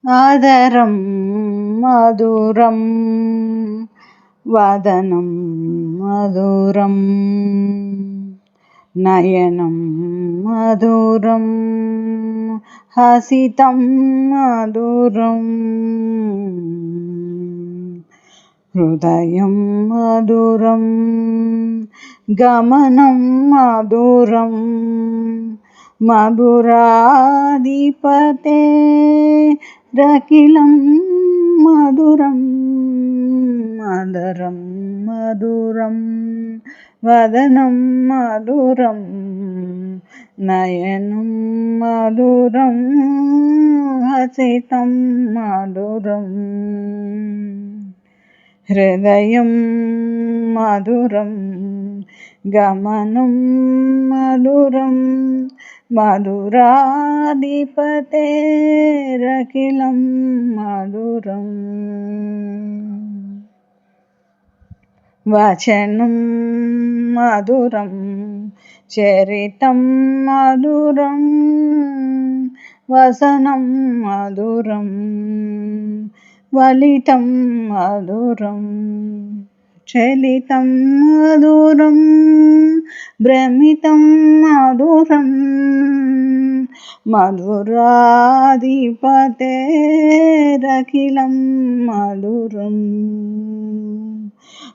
ఆదరం మధురం వదనం మధురం నయనం మధురం హసితం మధురం హృదయం మధురం గమనం మధురం మధురాధిపతే రకిలం మధురం మదరం మధురం వదనం మధురం నయనం మధురం హసితం మధురం హృదయం మధురం గమనం మధురం మధురాధిపతేరఖిలం మధురం వచనం మధురం చరితం మధురం వసనం మధురం వలితం మధురం చలితం మధురం భ్రమితం మధురం మధురాధిపతేరఖిలం మధురం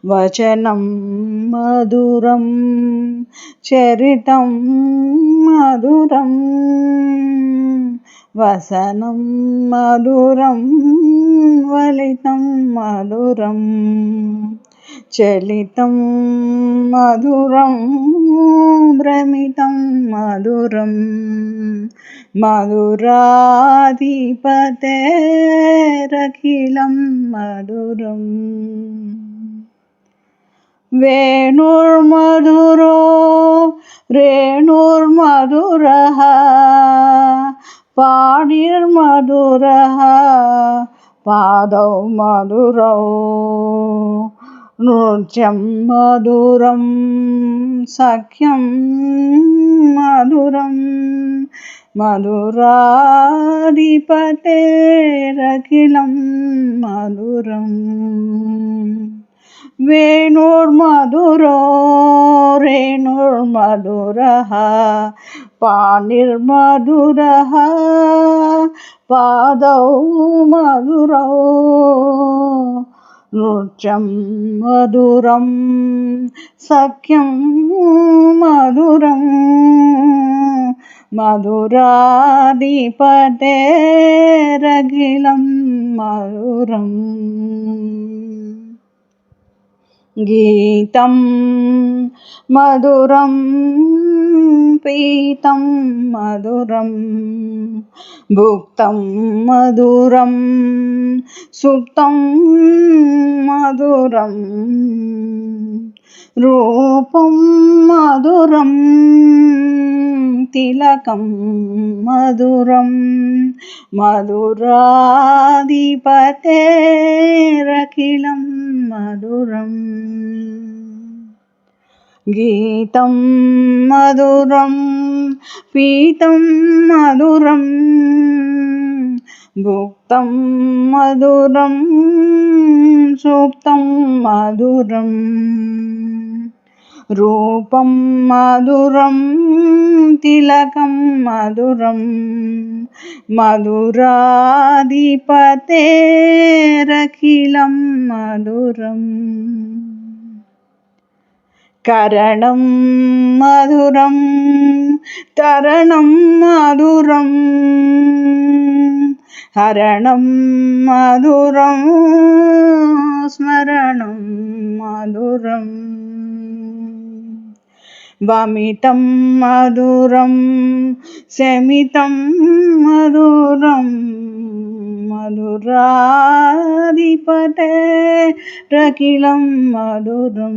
వచనం మధురం చరితం మధురం వసనం మధురం వలితం మధురం చలితం మధురం భ్రమితం మధురం మధురాధిపతేరఖిలం మధురం వేణుర్మధురో రేణుర్మధురః పాణిర్మధురః పాదౌ మధురౌ నృత్యం మధురం సఖ్యం మధురం మధురాధిపతేరఖిలం మధురం వేణుర్మధురో రేణుర్మధురః పాణిర్మధురః పాదౌ మధురౌ నృత్యం మధురం సఖ్యం మధురం మధురాధిపతేరఖిలం మధురం గీతం మధురం పీతం మధురం భుక్తం మధురం సుప్తం మధురం రూపం మధురం తిలకం మధురం మధురాధిపతేరఖిలం మధురం గీతం మధురం పీతం మధురం భుక్తం మధురం సుప్తం మధురం రూపం మధురం తిలకం మధురం మధురాధిపతేరఖిలం మధురం కరణం మధురం తరణం మధురం హరణం మధురం స్మరణం మధురం వమితం మధురం శమితం మధురం మధురాధిపతేరఖిలం మధురం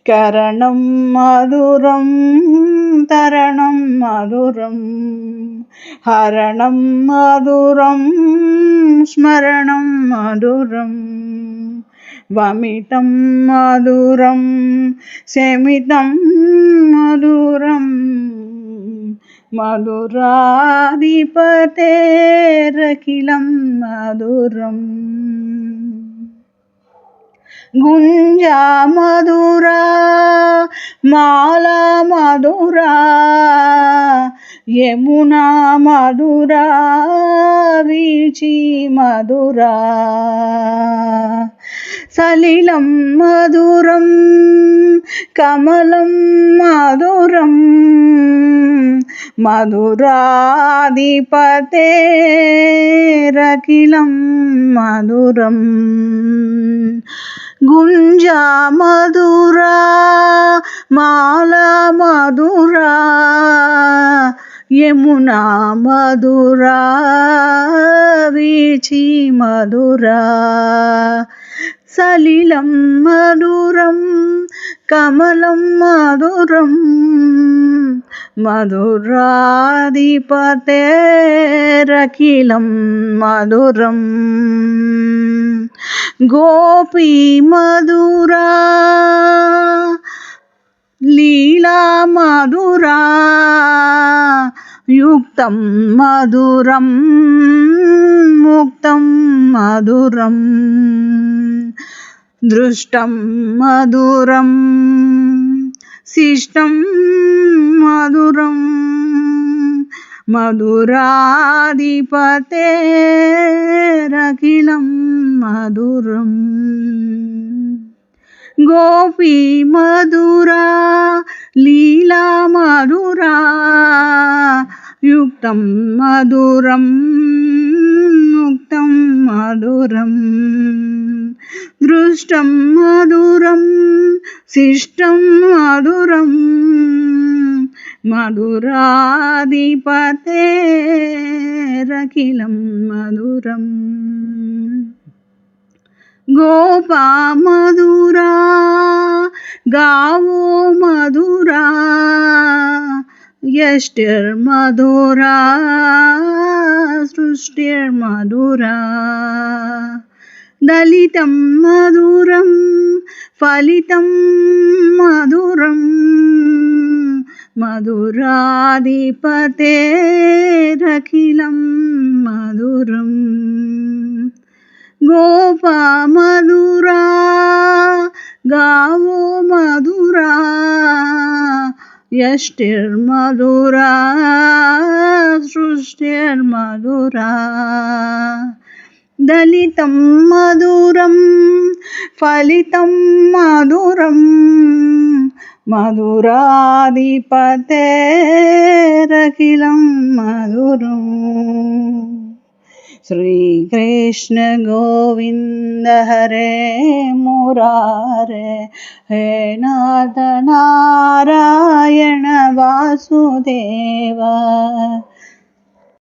కరణం మధురం తరణం మధురం హరణం మధురం స్మరణం మధురం వమితం మధురం శమితం మధురం मधुराधिपतेरखिलं मधुरम् गुञ्जा मधुरा माला मधुरा यमुना मधुरा वीची मधुरा सलिलं मधुरं कमलं मधुरं मधुराधिपतेरखिलं मधुरम् गुञ्जा मधुरा माला मधुरा यमुना मधुरा वीची मधुरा सलिलं मधुरं कमलं मधुरं मधुराधिपतेरखिलं मधुरम् गोपी मधुरा लीला मधुरा युक्तं मधुरं मुक्तं मधुरं दृष्टं मधुरं शिष्टं मधुरं मधुराधिपतेरखिलं मधुरम् गोपी मधुरा लीला मधुरा युक्तं मधुरं मुक्तं मधुरं दृष्टं मधुरं शिष्टं मधुरं मधुराधिपतेरखिलं मधुरम् गोपा मधुरा गावो मधुरा यष्टिर्मधुरा सृष्टिर्मधुरा दलितं मधुरं फलितं मधुरं मधुराधिपतेरखिलं मधुरम् गोपा मधुरा गावो मधुरा यष्टिर्मधुरा सृष्टिर्मधुरा दलितं मधुरं फलितं मधुरं मधुराधिपतेरखिलं मधुरम् श्री कृष्ण गोविंद हरे मुरारे हे नाथ नारायण वासुदेव।